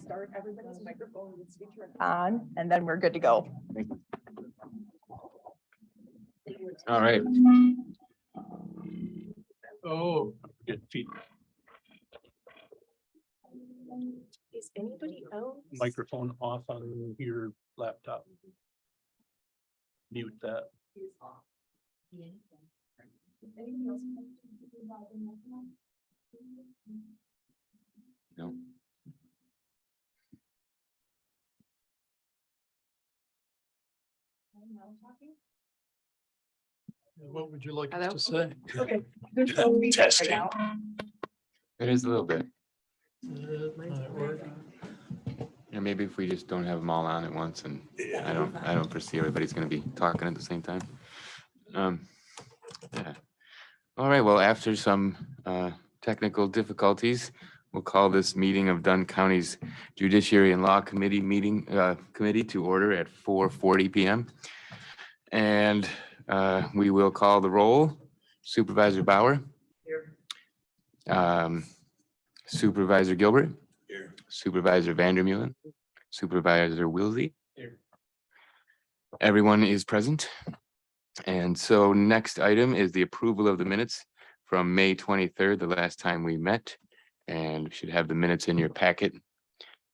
start everybody's microphone needs to be turned on, and then we're good to go. All right. Oh, good feedback. Is anybody else? Microphone off on your laptop. Mute that. No. What would you like Hello? us to say? Okay. There's no meeting right Testing. now. It is a little bit. Might work. Yeah, maybe if we just don't have them all on at once, and I don't foresee everybody's gonna be talking at the same time. Yeah. All right, well, after some technical difficulties, we'll call this meeting of Dunn County's Judiciary and Law Committee committee to order at 4:40 p.m. And we will call the roll. Supervisor Bauer. Here. Supervisor Gilbert. Here. Supervisor Vandermeulen. Supervisor Wilsey. Here. Everyone is present. And so next item is the approval of the minutes from May 23rd, the last time we met, and we should have the minutes in your packet.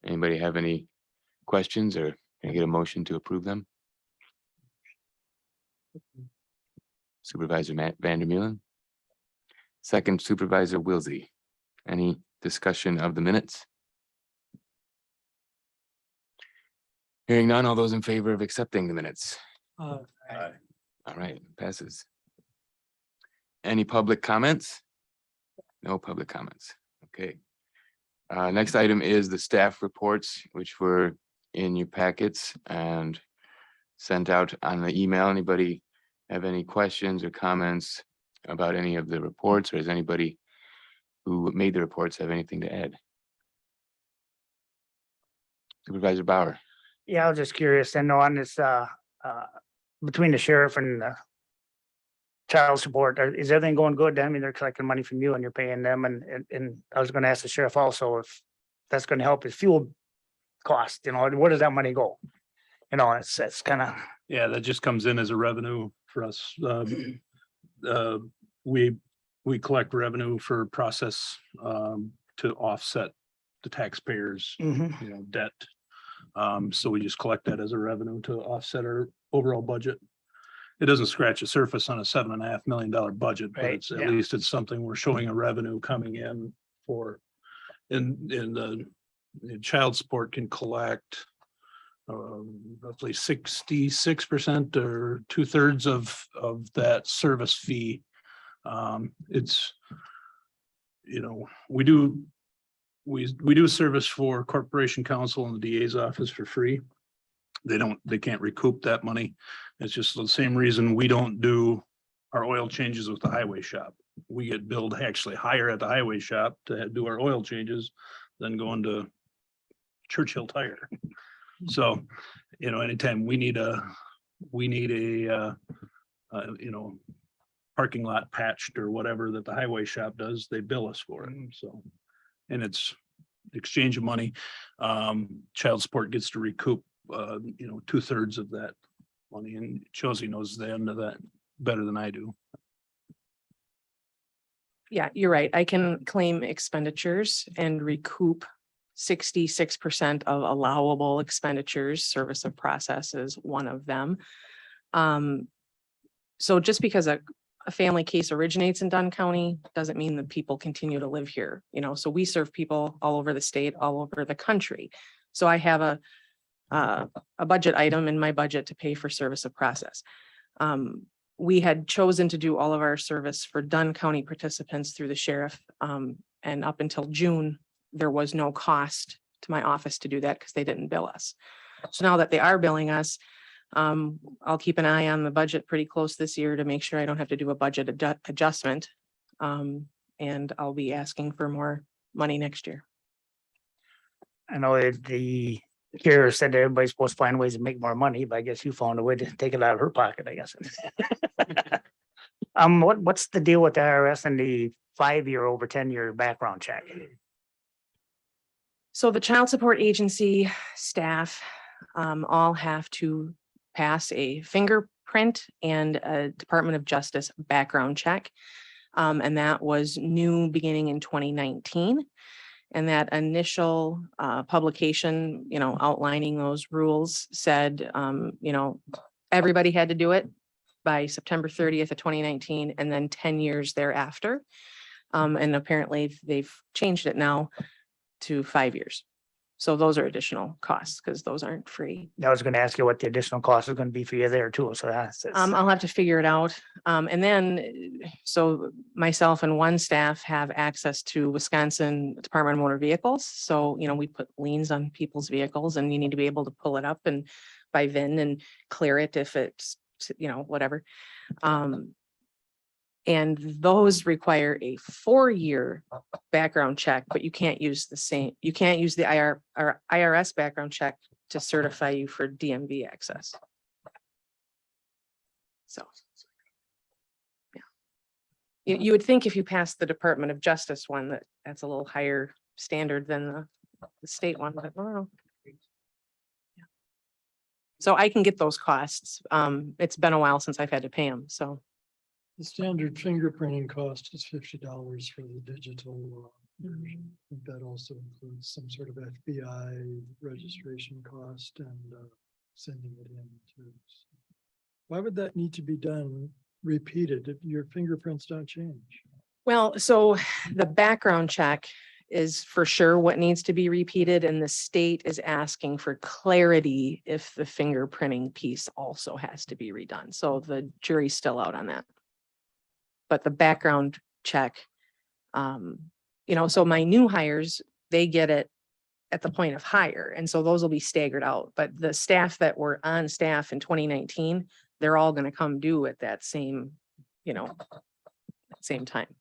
Anybody have any questions, or can I get a motion to approve them? Supervisor Vandermeulen. Second, Supervisor Wilsey. Any discussion of the minutes? Hearing none, all those in favor of accepting the minutes? Aye. All right, passes. Any public comments? No public comments. Okay. Next item is the staff reports, which were in your packets and sent out on the email. Anybody have any questions or comments about any of the reports, or does anybody who made the reports have anything to add? Supervisor Bauer. Yeah, I was just curious, and on this, between the sheriff and the child support, is everything going good? I mean, they're collecting money from you and you're paying them, and I was gonna ask the sheriff also if that's gonna help his fuel cost, where does that money go? It's kind of, Yeah, that just comes in as a revenue for us. We collect revenue for process to offset the taxpayers, debt. So we just collect that as a revenue to offset our overall budget. It doesn't scratch the surface on a $7.5 million budget, but Right, it's at yeah. least it's something we're showing a revenue coming in for. In the child support can collect roughly 66% or 2/3 of that service fee. It's, we do service for Corporation Counsel and the DA's office for free. They can't recoup that money. It's just the same reason we don't do our oil changes with the highway shop. We get billed actually higher at the highway shop to do our oil changes than going to Churchill Tire. So, anytime we need a parking lot patched or whatever that the highway shop does, they bill us for it. So, and it's exchange of money. Child support gets to recoup, 2/3 of that money, and Chelsea knows the end of that better than I do. Yeah, you're right. I can claim expenditures and recoup 66% of allowable expenditures. Service of process is one of them. So just because a family case originates in Dunn County doesn't mean that people continue to live here, so we serve people all over the state, all over the country. So I have a budget item in my budget to pay for service of process. We had chosen to do all of our service for Dunn County participants through the sheriff. And up until June, there was no cost to my office to do that because they didn't bill us. So now that they are billing us, I'll keep an eye on the budget pretty close this year to make sure I don't have to do a budget adjustment. And I'll be asking for more money next year. I know that the sheriff said that everybody's supposed to find ways to make more money, but I guess you found a way to take it out of her pocket, I guess. What's the deal with the IRS and the 5-year over 10-year background check? So the child support agency staff all have to pass a fingerprint and a Department of Justice background check. And that was new beginning in 2019. And that initial publication, outlining those rules said, everybody had to do it by September 30th of 2019 and then 10 years thereafter. And apparently they've changed it now to 5 years. So those are additional costs because those aren't free. I was gonna ask you what the additional cost is gonna be for you there too, so that's. I'll have to figure it out. And then, so myself and one staff have access to Wisconsin Department of Motor Vehicles. So, we put liens on people's vehicles and you need to be able to pull it up and by VIN and clear it if it's, whatever. And those require a 4-year background check, but you can't use the IRS background check to certify you for DMV access. So. Yeah. You would think if you pass the Department of Justice one, that's a little higher standard than the state one, but I don't know. Yeah. So I can get those costs. It's been a while since I've had to pay them, so. The standard fingerprinting cost is $50 for the digital version. I think that also includes some sort of FBI registration cost and sending it in to. Why would that need to be done repeated if your fingerprints don't change? Well, so the background check is for sure what needs to be repeated, and the state is asking for clarity if the fingerprinting piece also has to be redone. So the jury's still out on that. But the background check, so my new hires, they get it at the point of hire. And so those will be staggered out. But the staff that were on staff in 2019, they're all going to come due at that same, same time.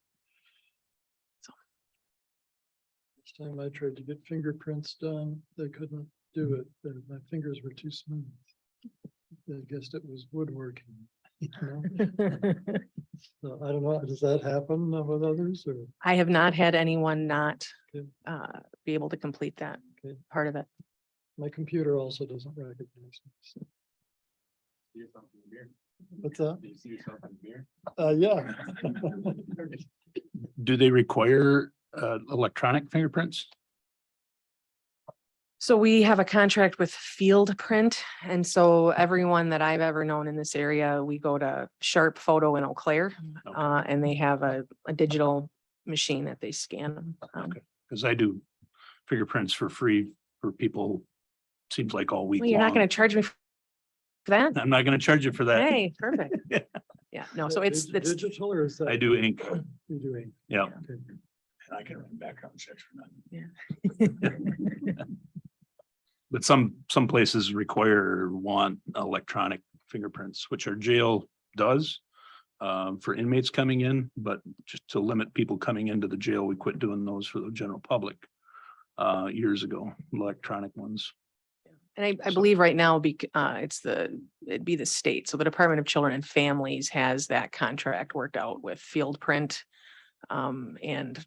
Last time I tried to get fingerprints done, they couldn't do it. My fingers were too smooth. I guessed it was woodworking. So I don't know, does that happen with others or? I have not had anyone not Okay. be able to complete that Okay. part of it. My computer also doesn't recognize me. What's that? Do you see yourself in the mirror? Yeah. Do they require electronic fingerprints? So we have a contract with Field Print. And so everyone that I've ever known in this area, we go to Sharp Photo in Eau Claire. Okay. And they have a digital machine that they scan them. Okay, because I do fingerprints for free for people, seems like all week Well, you're not long. going to charge me for that? I'm not gonna charge you for that. Hey, perfect. Yeah, no, so it's Digital or is that? I do ink. You do ink. Yeah. Okay. And I can run background checks for that. But some places require want electronic fingerprints, which our jail does for inmates coming in, but just to limit people coming into the jail, we quit doing those for the general public years ago, electronic ones. And I believe right now, it'd be the state. So the Department of Children and Families has that contract worked out with Field Print. And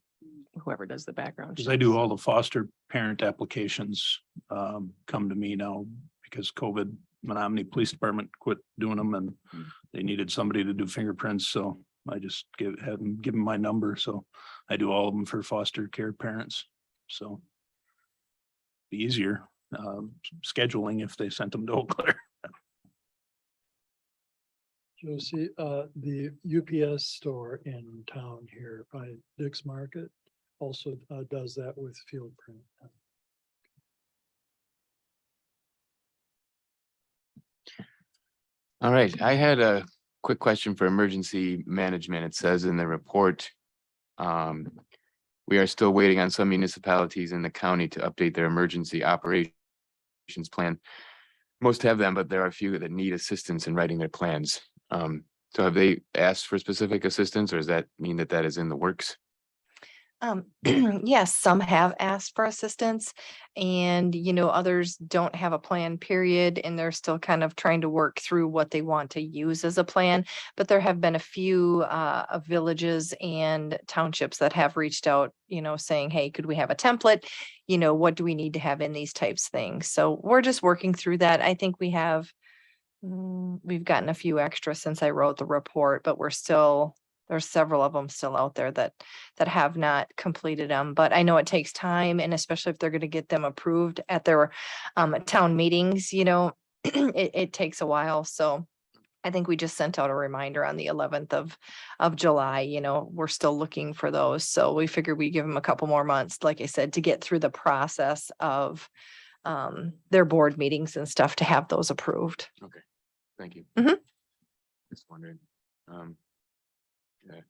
whoever does the background. Because I do all the foster parent applications come to me now because COVID, Menominee Police Department quit doing them and they needed somebody to do fingerprints. So I just give them my number. So I do all of them for foster care parents. So be easier scheduling if they sent them to Eau Claire. Josie, the UPS store in town here by Dick's Market also does that with Field Print. All right, I had a quick question for emergency management. It says in the report, we are still waiting on some municipalities in the county to update their emergency operations plan. Most have them, but there are a few that need assistance in writing their plans. So have they asked for specific assistance, or does that mean that that is in the works? Yes, some have asked for assistance and, others don't have a plan, period, and they're still kind of trying to work through what they want to use as a plan. But there have been a few of villages and townships that have reached out, saying, hey, could we have a template? What do we need to have in these types of things? So we're just working through that. I think we've gotten a few extra since I wrote the report, but there's several of them still out there that have not completed them, but I know it takes time, and especially if they're going to get them approved at their town meetings, it takes a while. So I think we just sent out a reminder on the 11th of July, we're still looking for those. So we figured we give them a couple more months, like I said, to get through the process of their board meetings and stuff to have those approved. Okay, thank you. Mhm. Just wondering. Yeah.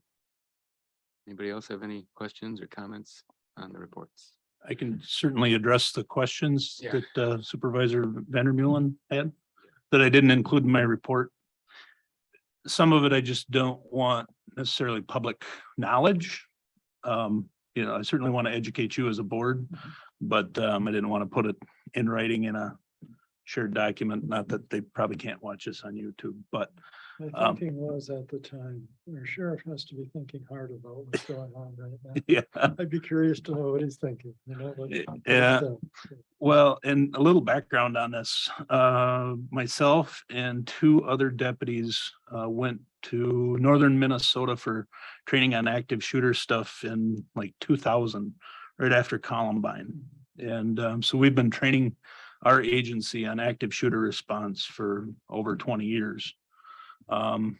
Anybody else have any questions or comments on the reports? I can certainly address the questions Yeah. that Supervisor Vandermeulen had that I didn't include in my report. Some of it I just don't want necessarily public knowledge. I certainly want to educate you as a board, but I didn't want to put it in writing in a shared document. Not that they probably can't watch this on YouTube, but My thinking was at the time, our sheriff has to be thinking hard about what's going on right now. yeah. I'd be curious to know what he's thinking, Yeah. Well, and a little background on this, myself and two other deputies went to northern Minnesota for training on active shooter stuff in like 2000, right after Columbine. And so we've been training our agency on active shooter response for over 20 years. I'm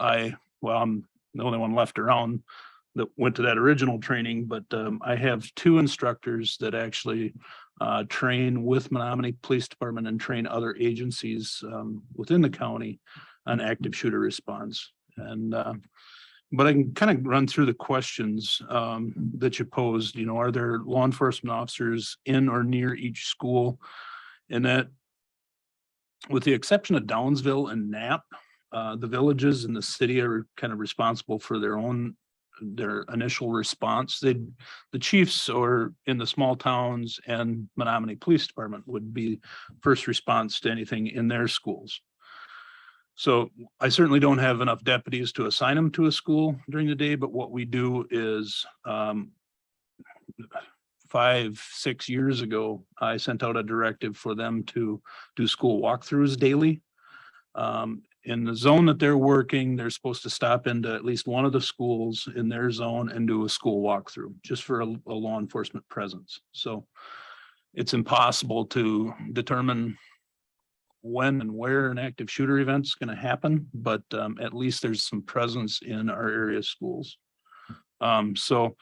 the only one left around that went to that original training, but I have two instructors that actually train with Menominee Police Department and train other agencies within the county on active shooter response. And but I can kind of run through the questions that you posed. Are there law enforcement officers in or near each school? And that, with the exception of Downsville and Knapp, the villages in the city are kind of responsible for their initial response. The chiefs or in the small towns and Menominee Police Department would be first response to anything in their schools. So I certainly don't have enough deputies to assign them to a school during the day, but what we do is 5-6 years ago, I sent out a directive for them to do school walkthroughs daily. In the zone that they're working, they're supposed to stop into at least one of the schools in their zone and do a school walkthrough just for a law enforcement presence. So it's impossible to determine when and where an active shooter event is going to happen, but at least there's some presence in our area schools. So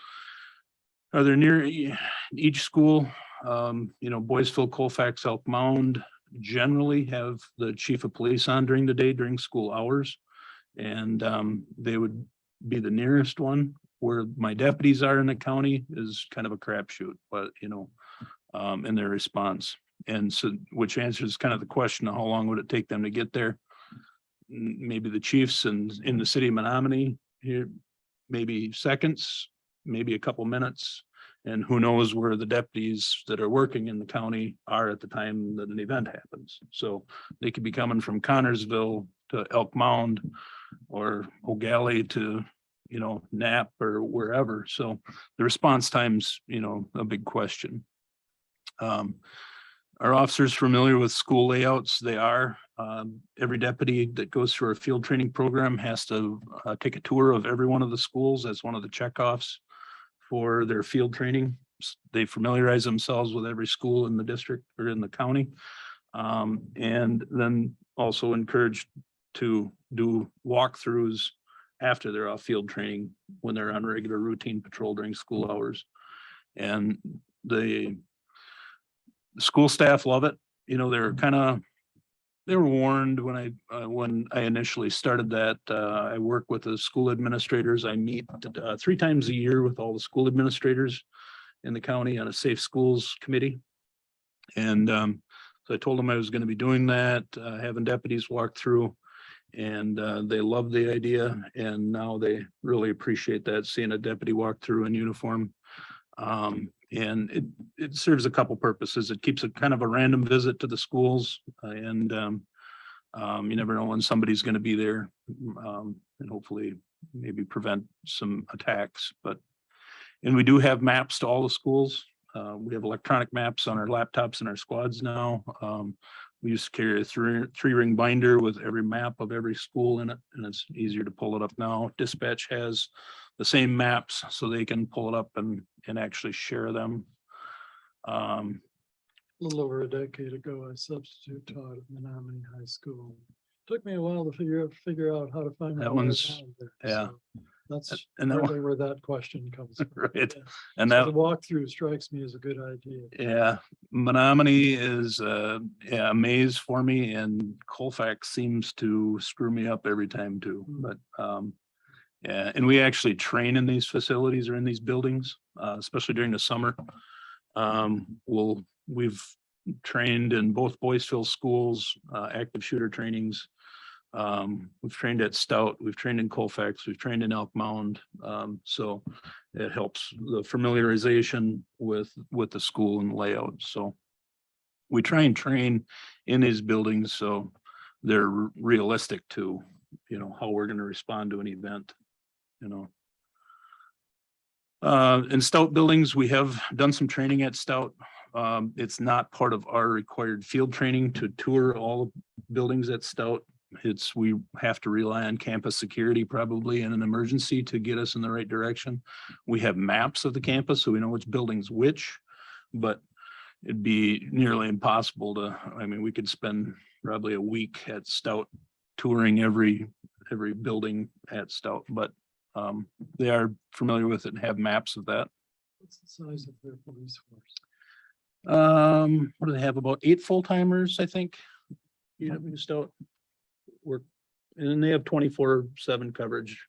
are there near each school? Boyceville, Colfax, Elk Mound generally have the chief of police on during the day during school hours, and they would be the nearest one. Where my deputies are in the county is kind of a crapshoot, but in their response. And so, which answers kind of the question of how long would it take them to get there? Maybe the chiefs and in the city of Menominee here, maybe seconds, maybe a couple minutes. And who knows where the deputies that are working in the county are at the time that an event happens. So they could be coming from Connorsville to Elk Mound or O'Galley to, Knapp or wherever. So the response time's, a big question. Are officers familiar with school layouts? They are. Every deputy that goes through our field training program has to take a tour of every one of the schools. That's one of the checkoffs for their field training. They familiarize themselves with every school in the district or in the county. And then also encouraged to do walkthroughs after they're off field training when they're on regular routine patrol during school hours. And the school staff love it. They were warned when I initially started that. I work with the school administrators. I meet 3 times a year with all the school administrators in the county on a safe schools committee. And so I told them I was going to be doing that, having deputies walk through, and they love the idea. And now they really appreciate that, seeing a deputy walk through in uniform. And it serves a couple purposes. It keeps a kind of a random visit to the schools and you never know when somebody's going to be there. And hopefully maybe prevent some attacks, and we do have maps to all the schools. We have electronic maps on our laptops and our squads now. We used to carry a three ring binder with every map of every school in it, and it's easier to pull it up now. Dispatch has the same maps, so they can pull it up and actually share them. A little over a decade ago, I substitute taught at Menominee High School. Took me a while to figure out how to find. That my way one's- around there, yeah. so That's And that really where that question comes from. Right. Yeah. And So that, the walkthrough strikes me as a good idea. yeah, Menominee is a maze for me, and Colfax seems to screw me up every time too, but yeah, and we actually train in these facilities or in these buildings, especially during the summer. We've trained in both Boyceville schools, active shooter trainings. We've trained at Stout, we've trained in Colfax, we've trained in Elk Mound. So it helps the familiarization with the school and layout. So we try and train in these buildings so they're realistic to, how we're going to respond to an event, In Stout buildings, we have done some training at Stout. It's not part of our required field training to tour all buildings at Stout. We have to rely on campus security probably in an emergency to get us in the right direction. We have maps of the campus, so we know which building's which, but it'd be nearly impossible we could spend probably a week at Stout touring every building at Stout, but they are familiar with it and have maps of that. What's the size of their police force? What do they have? About 8 full-timers, I think. Stout work, and then they have 24/7 coverage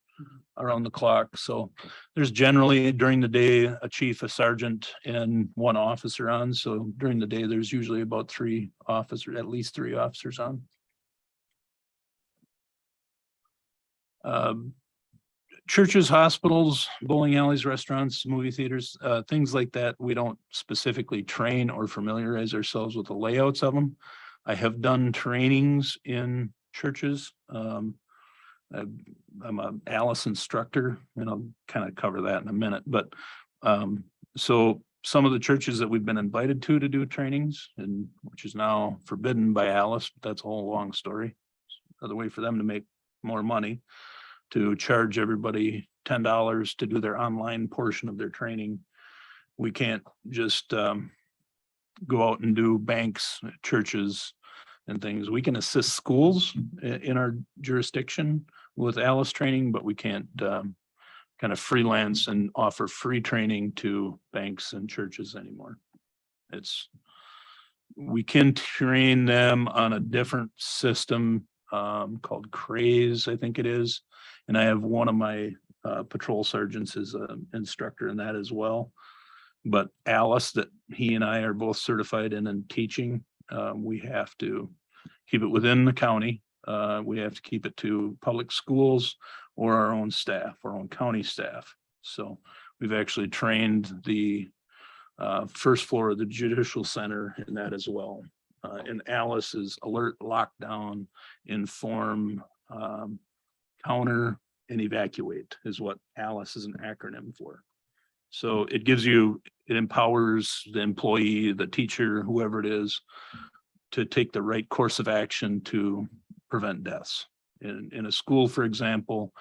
around the clock. So there's generally during the day, a chief, a sergeant, and 1 officer on. So during the day, there's usually about at least three officers on. Churches, hospitals, bowling alleys, restaurants, movie theaters, things like that. We don't specifically train or familiarize ourselves with the layouts of them. I have done trainings in churches. I'm a Alice instructor, and I'll kind of cover that in a minute. But so some of the churches that we've been invited to do trainings, and which is now forbidden by Alice, but that's a whole long story. Another way for them to make more money, to charge everybody $10 to do their online portion of their training. We can't just go out and do banks, churches, and things. We can assist schools in our jurisdiction with Alice training, but we can't kind of freelance and offer free training to banks and churches anymore. We can train them on a different system called Craze, I think it is. And I have one of my patrol sergeants is an instructor in that as well. But Alice, that he and I are both certified in teaching, we have to keep it within the county. We have to keep it to public schools or our own staff, our own county staff. So we've actually trained the first floor of the Judicial Center in that as well. And Alice is alert, lockdown, inform, counter, and evacuate is what Alice is an acronym for. So it empowers the employee, the teacher, whoever it is, to take the right course of action to prevent deaths. In a school, for example,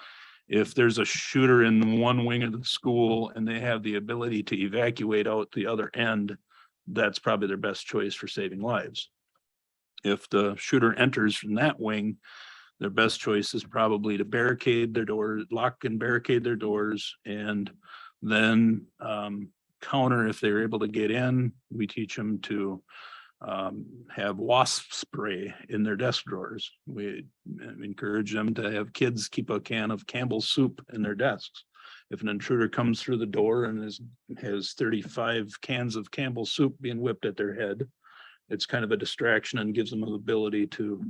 if there's a shooter in one wing of the school and they have the ability to evacuate out the other end, that's probably their best choice for saving lives. If the shooter enters from that wing, their best choice is probably to barricade their doors, lock and barricade their doors, and then counter if they're able to get in. We teach them to have wasp spray in their desk drawers. We encourage them to have kids keep a can of Campbell's soup in their desks. If an intruder comes through the door and has 35 cans of Campbell's soup being whipped at their head, it's kind of a distraction and gives them an ability to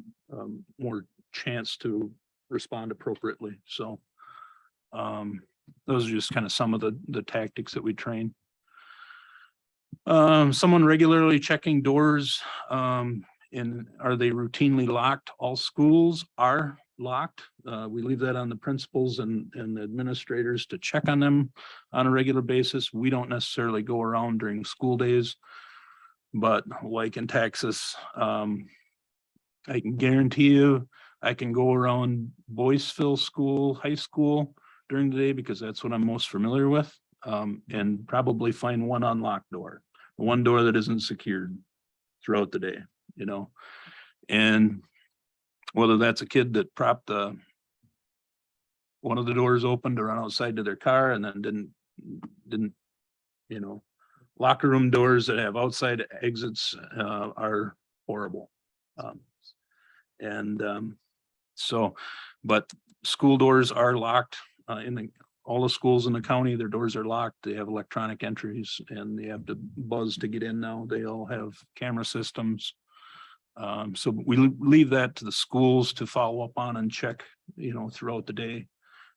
more chance to respond appropriately. So those are just kind of some of the tactics that we train. Someone regularly checking doors, and are they routinely locked? All schools are locked. We leave that on the principals and the administrators to check on them on a regular basis. We don't necessarily go around during school days. But like in Texas, I can guarantee you, I can go around Boyceville School, high school during the day because that's what I'm most familiar with. And probably find one unlocked door, one door that isn't secured throughout the day, you know. And whether that's a kid that propped one of the doors open to run outside to their car and then didn't, you know, locker room doors that have outside exits are horrible. So, but school doors are locked all the schools in the county, their doors are locked. They have electronic entries and they have to buzz to get in now. They all have camera systems. So we leave that to the schools to follow up on and check, you know, throughout the day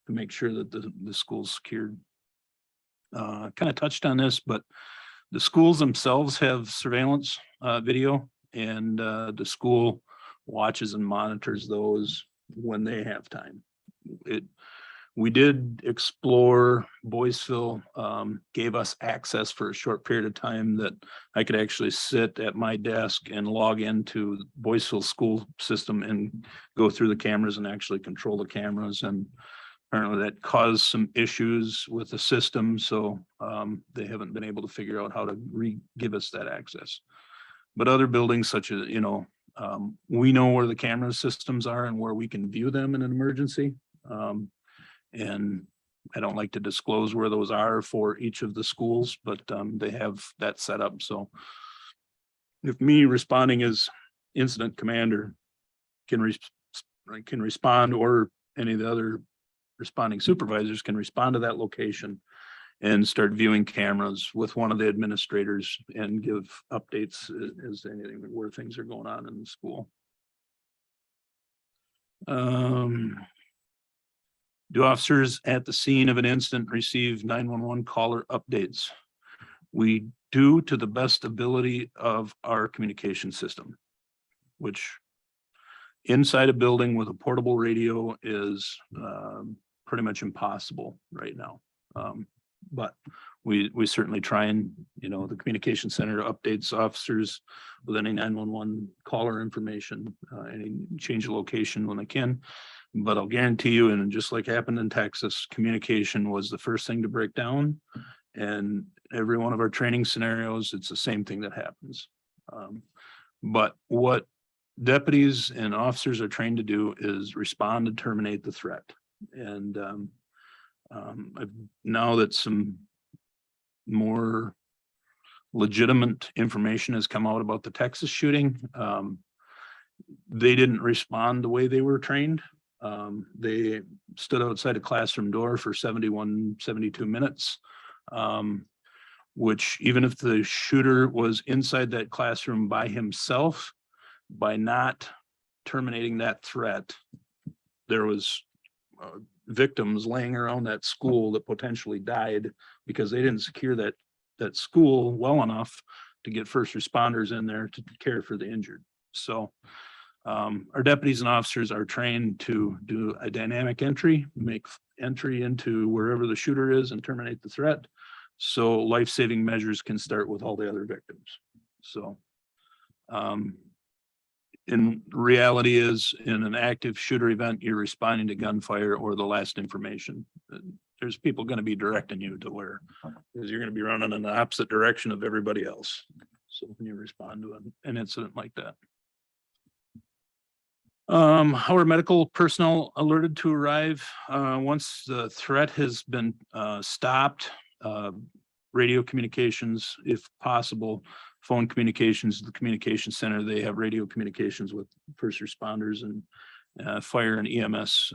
to make sure that the school's secured. Kind of touched on this, but the schools themselves have surveillance video, and the school watches and monitors those when they have time. We did explore Boyceville, gave us access for a short period of time that I could actually sit at my desk and log into Boyceville school system and go through the cameras and actually control the cameras. And apparently that caused some issues with the system. So they haven't been able to figure out how to give us that access. But other buildings such as, you know, we know where the camera systems are and where we can view them in an emergency. And I don't like to disclose where those are for each of the schools, but they have that set up. So if me responding as incident commander can respond, or any of the other responding supervisors can respond to that location and start viewing cameras with one of the administrators and give updates as to anything where things are going on in the school. Do officers at the scene of an incident receive 911 caller updates? We do, to the best ability of our communication system, which inside a building with a portable radio is pretty much impossible right now. But we certainly try, and, you know, the communication center updates officers with any 911 caller information, any change of location when they can. But I'll guarantee you, and just like happened in Texas, communication was the first thing to break down. And every one of our training scenarios, it's the same thing that happens. But what deputies and officers are trained to do is respond and terminate the threat. And now that some more legitimate information has come out about the Texas shooting, they didn't respond the way they were trained. They stood outside a classroom door for 72 minutes, which, even if the shooter was inside that classroom by himself, by not terminating that threat, there was victims laying around that school that potentially died because they didn't secure that school well enough to get first responders in there to care for the injured. So our deputies and officers are trained to do a dynamic entry, make entry into wherever the shooter is and terminate the threat. So life-saving measures can start with all the other victims. So in reality is, in an active shooter event, you're responding to gunfire or the last information. There's people going to be directing you to where, because you're going to be running in the opposite direction of everybody else. So when you respond to an incident like that. How are medical personnel alerted to arrive? Once the threat has been stopped, radio communications, if possible, phone communications, the communication center, they have radio communications with first responders and fire and EMS.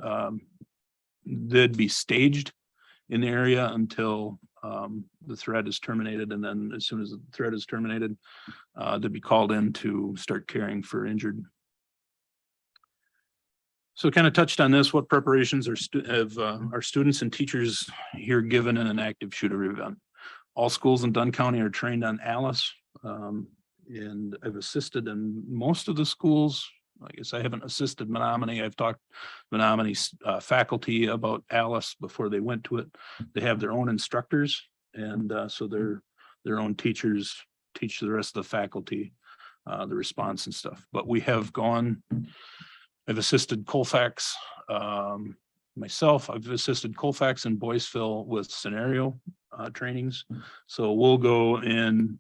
They'd be staged in the area until the threat is terminated. And then as soon as the threat is terminated, they'd be called in to start caring for injured. So kind of touched on this, what preparations are our students and teachers here given in an active shooter event? all schools in Dunn County are trained on Alice. And I've assisted in most of the schools. I guess I haven't assisted Menominee. I've talked Menominee's faculty about Alice before they went to it. They have their own instructors, and so their own teachers teach the rest of the faculty the response and stuff. But we have gone, I've assisted Colfax, myself, I've assisted Colfax and Boyceville with scenario trainings. So we'll go in,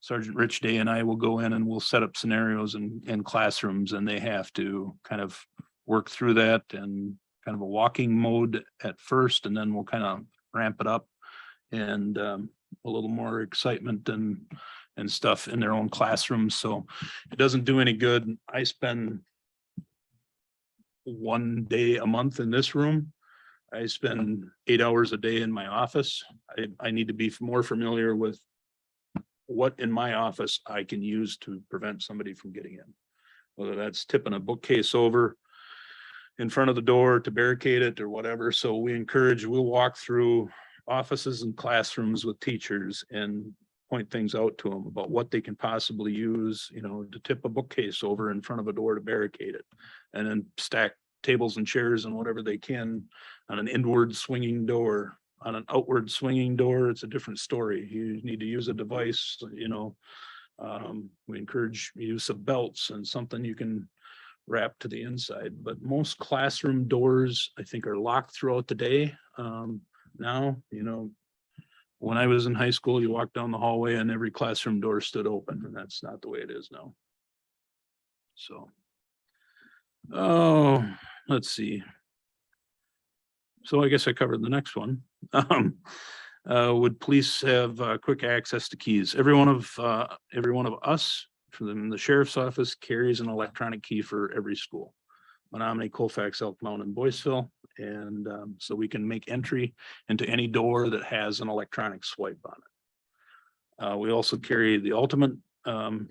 Sergeant Rich Day and I will go in and we'll set up scenarios in classrooms, and they have to kind of work through that and kind of a walking mode at first, and then we'll kind of ramp it up and a little more excitement and stuff in their own classrooms. So it doesn't do any good. I spend 1 day a month in this room. I spend 8 hours a day in my office. I need to be more familiar with what in my office I can use to prevent somebody from getting in. Whether that's tipping a bookcase over in front of the door to barricade it or whatever. So we'll walk through offices and classrooms with teachers and point things out to them about what they can possibly use, to tip a bookcase over in front of a door to barricade it, and then stack tables and chairs and whatever they can on an inward swinging door. On an outward swinging door, it's a different story. You need to use a device, we encourage use of belts and something you can wrap to the inside. But most classroom doors, I think, are locked throughout the day. Now, when I was in high school, you walked down the hallway and every classroom door stood open, and that's not the way it is now. So, let's see. So I guess I covered the next one. Would police have quick access to keys? Every one of us from the sheriff's office carries an electronic key for every school. Menominee, Colfax, Elk Mountain, and Boyceville. And so we can make entry into any door that has an electronic swipe on it. We also carry the ultimate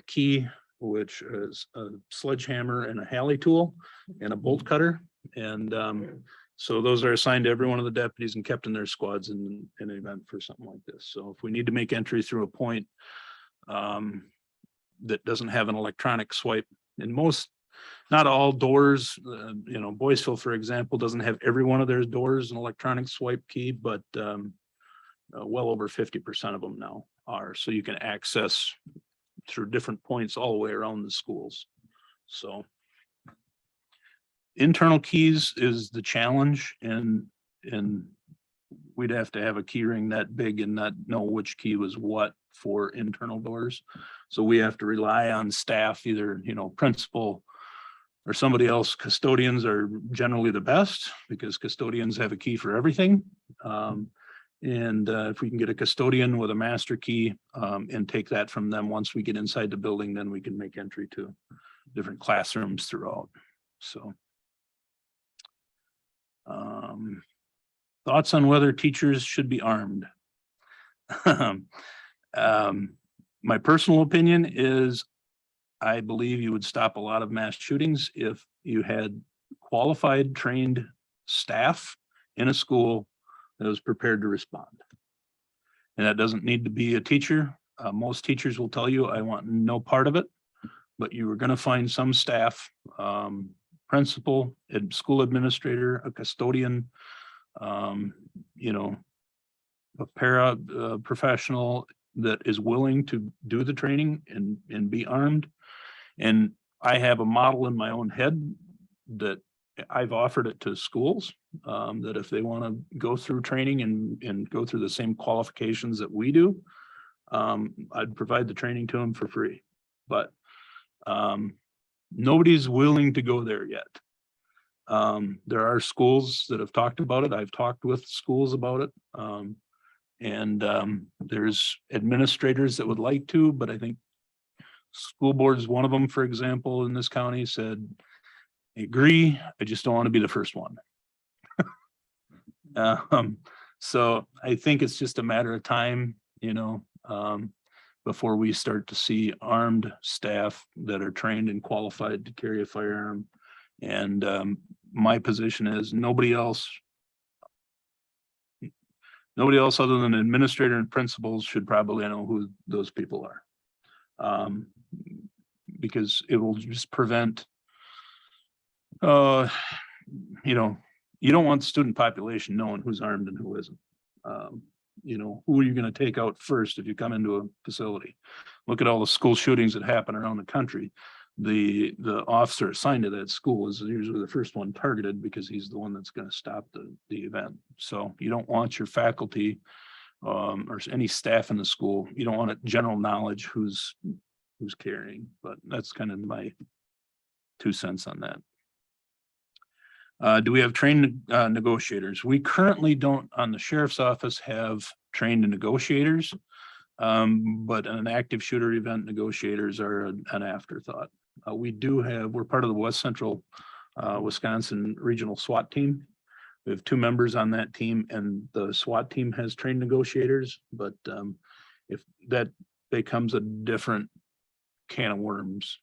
key, which is a sledgehammer and a Halley tool and a bolt cutter. And so those are assigned to every one of the deputies and kept in their squads in an event for something like this. So if we need to make entry through a point that doesn't have an electronic swipe, in most, not all doors, Boyceville, for example, doesn't have every one of their doors an electronic swipe key, but well over 50% of them now are. So you can access through different points all the way around the schools. So internal keys is the challenge, and we'd have to have a key ring that big and not know which key was what for internal doors. So we have to rely on staff, either, principal or somebody else. Custodians are generally the best because custodians have a key for everything. And if we can get a custodian with a master key and take that from them, once we get inside the building, then we can make entry to different classrooms throughout. So thoughts on whether teachers should be armed? My personal opinion is I believe you would stop a lot of mass shootings if you had qualified, trained staff in a school that was prepared to respond. And that doesn't need to be a teacher. Most teachers will tell you, I want no part of it, but you are going to find some staff, principal, school administrator, a custodian, a para professional that is willing to do the training and be armed. And I have a model in my own head that I've offered it to schools, that if they want to go through training and go through the same qualifications that we do, I'd provide the training to them for free. But nobody's willing to go there yet. There are schools that have talked about it. I've talked with schools about it. And there's administrators that would like to, but I think school boards, one of them, for example, in this county said, I agree, I just don't want to be the first one. So I think it's just a matter of time, before we start to see armed staff that are trained and qualified to carry a firearm. And my position is nobody else Nobody else other than administrator and principals should probably know who those people are. Because it will just prevent, you know, you don't want the student population knowing who's armed and who isn't. You know, who are you going to take out first if you come into a facility? Look at all the school shootings that happen around the country. The officer assigned to that school is usually the first one targeted because he's the one that's going to stop the event. So you don't want your faculty or any staff in the school, you don't want it general knowledge who's carrying, but that's kind of my 2 cents on that. Do we have trained negotiators? We currently don't, on the sheriff's office, have trained negotiators. But an active shooter event, negotiators are an afterthought. We're part of the West Central Wisconsin Regional SWAT team. We have 2 members on that team, and the SWAT team has trained negotiators, but if that becomes a different can of worms.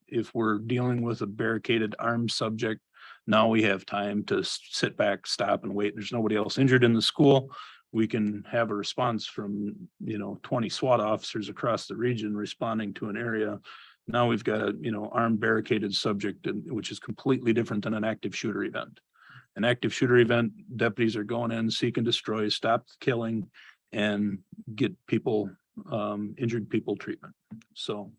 If we're dealing with a barricaded armed subject, now we have time to sit back, stop and wait. There's nobody else injured in the school. We can have a response from, 20 SWAT officers across the region responding to an area. Now we've got a, armed barricaded subject, which is completely different than an active shooter event. An active shooter event, deputies are going in, seek and destroy, stop the killing, and get people, injured people treatment. So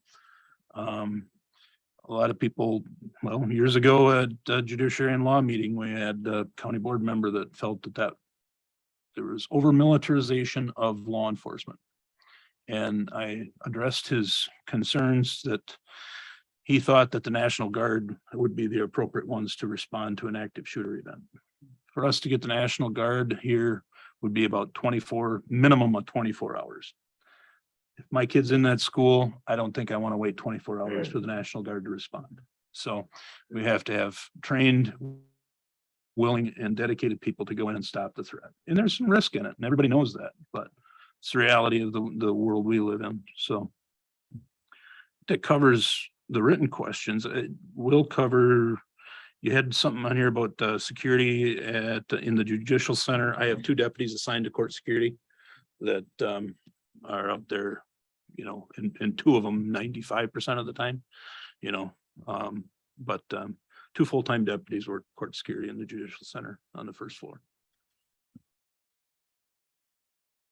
a lot of people, well, years ago at the Judiciary and Law meeting, we had a county board member that felt that there was over militarization of law enforcement. And I addressed his concerns that he thought that the National Guard would be the appropriate ones to respond to an active shooter event. For us to get the National Guard here would be about minimum of 24 hours. If my kid's in that school, I don't think I want to wait 24 hours for the National Guard to respond. So we have to have trained, willing and dedicated people to go in and stop the threat. And there's some risk in it, and everybody knows that, but it's the reality of the world we live in. So that covers the written questions. It will cover, you had something on here about security in the Judicial Center. I have 2 deputies assigned to court security that are up there, and 2 of them 95% of the time, but 2 full-time deputies work court security in the Judicial Center on the 1st floor.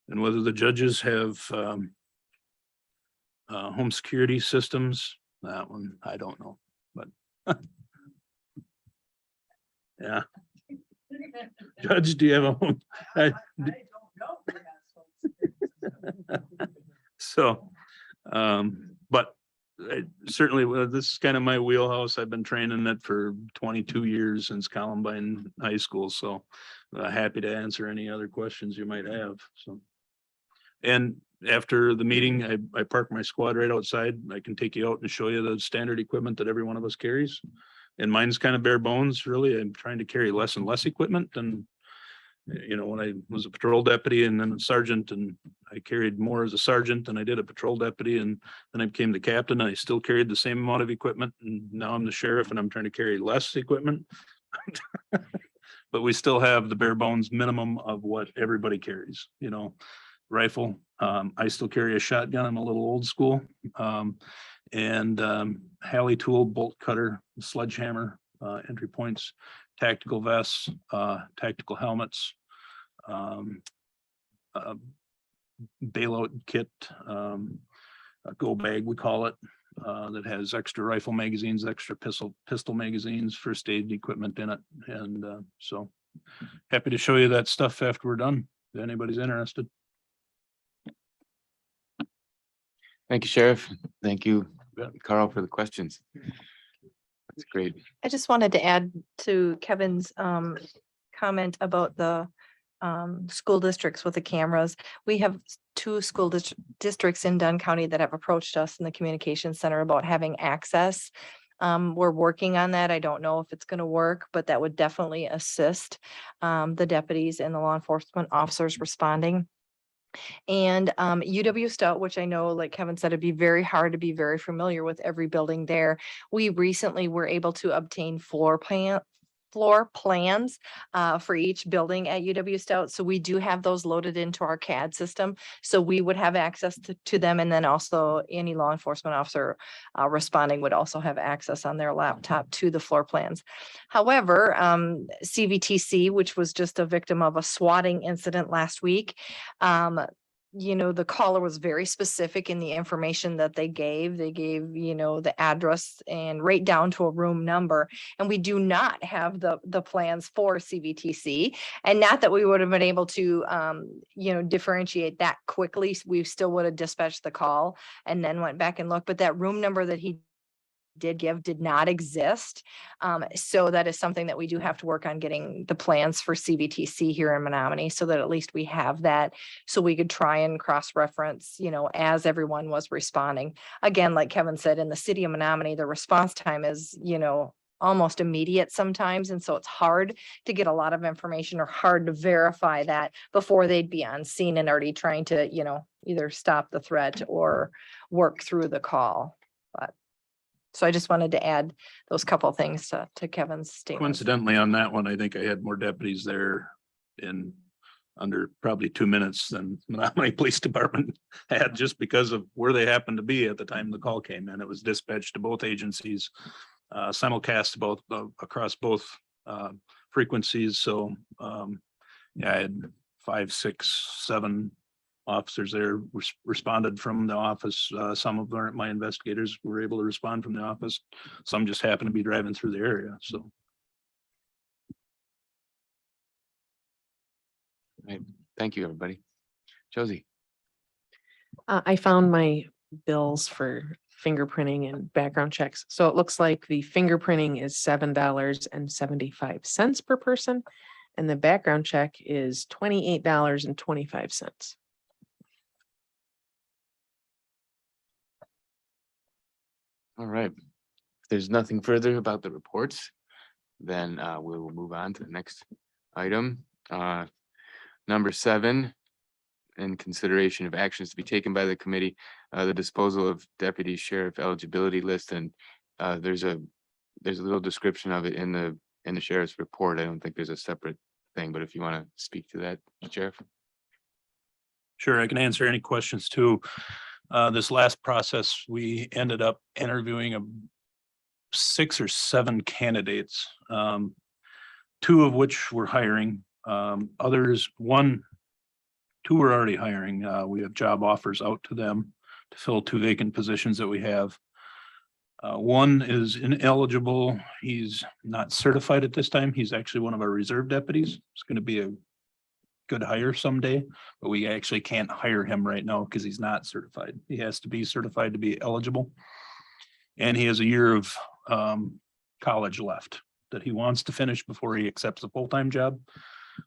And whether the judges have home security systems, that one, I don't know, but yeah. Judge, do you have a home? I don't know. So, but certainly, this is kind of my wheelhouse. I've been training it for 22 years since Columbine High School. So happy to answer any other questions you might have. So, and after the meeting, I park my squad right outside. I can take you out and show you the standard equipment that every one of us carries. And mine's kind of bare bones, really. I'm trying to carry less and less equipment than, when I was a patrol deputy and then a sergeant, and I carried more as a sergeant than I did a patrol deputy. And then I became the captain. I still carried the same amount of equipment. And now I'm the sheriff and I'm trying to carry less equipment. But we still have the bare bones minimum of what everybody carries, rifle. I still carry a shotgun. I'm a little old school. And Halley tool, bolt cutter, sledgehammer, entry points, tactical vests, tactical helmets, bailout kit, a go bag, we call it, that has extra rifle magazines, extra pistol magazines, first aid equipment in it. And so happy to show you that stuff after we're done, if anybody's interested. Thank you, Sheriff. Thank you, Carl, for the questions. That's great. I just wanted to add to Kevin's comment about the school districts with the cameras. We have 2 school districts in Dunn County that have approached us in the communications center about having access. We're working on that. I don't know if it's going to work, but that would definitely assist the deputies and the law enforcement officers responding. And UW Stout, which I know, like Kevin said, it'd be very hard to be very familiar with every building there. We recently were able to obtain floor floor plans for each building at UW Stout. So we do have those loaded into our CAD system. So we would have access to them. And then also any law enforcement officer responding would also have access on their laptop to the floor plans. However, CVTC, which was just a victim of a swatting incident last week, the caller was very specific in the information that they gave. They gave, the address and right down to a room number. And we do not have the plans for CVTC. And not that we would have been able to, differentiate that quickly. We still would have dispatched the call and then went back and looked. But that room number that he did give did not exist. So that is something that we do have to work on, getting the plans for CVTC here in Menominee, so that at least we have that, so we could try and cross-reference, as everyone was responding. Again, like Kevin said, in the city of Menominee, the response time is, almost immediate sometimes. And so it's hard to get a lot of information, or hard to verify that before they'd be on scene and already trying to, either stop the threat or work through the call. So I just wanted to add those couple of things to Kevin's statement. Coincidentally, on that one, I think I had more deputies there in under probably 2 minutes than Menominee Police Department had, just because of where they happened to be at the time the call came in. It was dispatched to both agencies, simulcast both across both frequencies. So yeah, I had 5, 6, 7 officers there responded from the office. Some of my investigators were able to respond from the office. Some just happened to be driving through the area. So. Right. Thank you, everybody. Josie. I found my bills for fingerprinting and background checks. So it looks like the fingerprinting is $7.75 per person, and the background check is $28.25. All right. If there's nothing further about the reports, then we will move on to the next item. Number 7, in consideration of actions to be taken by the committee, the disposal of deputy sheriff eligibility list. And there's a little description of it in the sheriff's report. I don't think there's a separate thing, but if you want to speak to that, Sheriff. Sure, I can answer any questions too. This last process, we ended up interviewing 6 or 7 candidates, 2 of which were hiring. Others, 2 were already hiring. We have job offers out to them to fill 2 vacant positions that we have. One is ineligible. He's not certified at this time. He's actually one of our reserve deputies. It's going to be a good hire someday, but we actually can't hire him right now because he's not certified. He has to be certified to be eligible. And he has a year of college left that he wants to finish before he accepts a full-time job.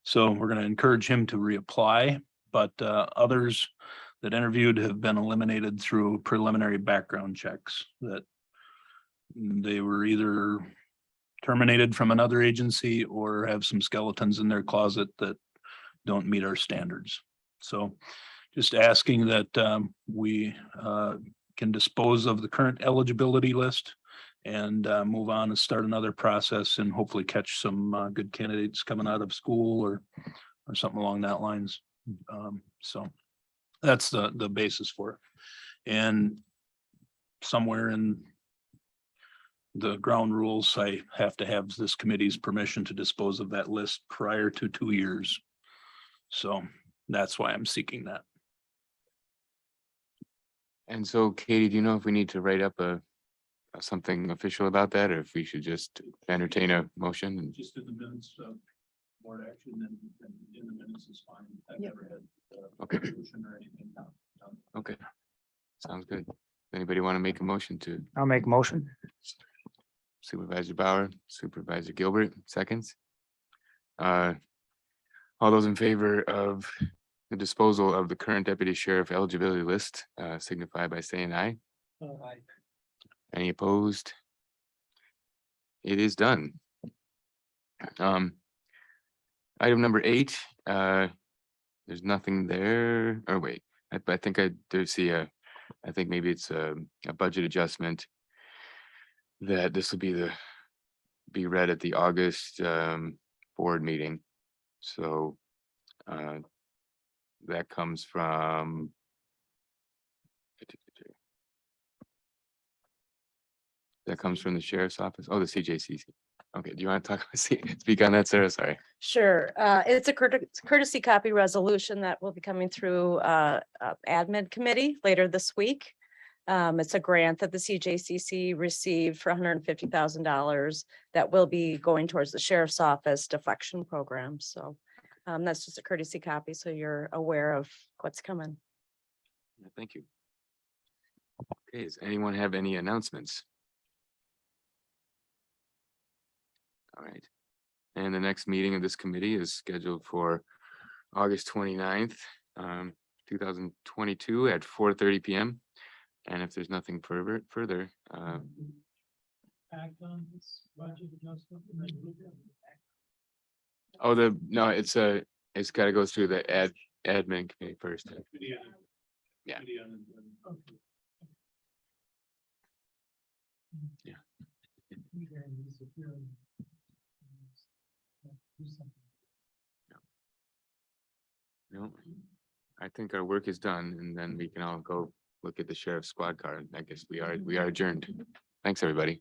So we're going to encourage him to reapply, but others that interviewed have been eliminated through preliminary background checks, that they were either terminated from another agency or have some skeletons in their closet that don't meet our standards. So just asking that we can dispose of the current eligibility list and move on and start another process and hopefully catch some good candidates coming out of school or something along that lines. So that's the basis for it. And somewhere in the ground rules, I have to have this committee's permission to dispose of that list prior to 2 years. So that's why I'm seeking that. And so, Katie, do you know if we need to write up something official about that, or if we should just entertain a motion? And Just in the minutes of board action and in the minutes is fine. I've Yep. never had Okay. resolution or anything. No. Okay, sounds good. Anybody want to make a motion to I'll make a motion. Supervisor Bauer, Supervisor Gilbert, seconds? All those in favor of the disposal of the current deputy sheriff eligibility list, signify by saying aye. Any opposed? It is done. Item number 8, there's nothing there. Oh, wait, I think I do see I think maybe it's a budget adjustment. That this will be be read at the August board meeting. So that comes from the sheriff's office. Oh, the CJCC. Okay, do you want to speak on that, Sarah? Sorry. Sure. It's a courtesy copy resolution that will be coming through admin committee later this week. It's a grant that the CJCC received for $150,000 that will be going towards the sheriff's office deflection program. So that's just a courtesy copy, so you're aware of what's coming. Thank you. Okay, does anyone have any announcements? All right. And the next meeting of this committee is scheduled for August 29th, 2022 at 4:30 PM. And if there's nothing further, Act on this budget adjustment. it's gotta go through the admin committee first. Yeah. Yeah. No, I think our work is done, and then we can all go look at the sheriff's squad car. I guess we are adjourned. Thanks, everybody.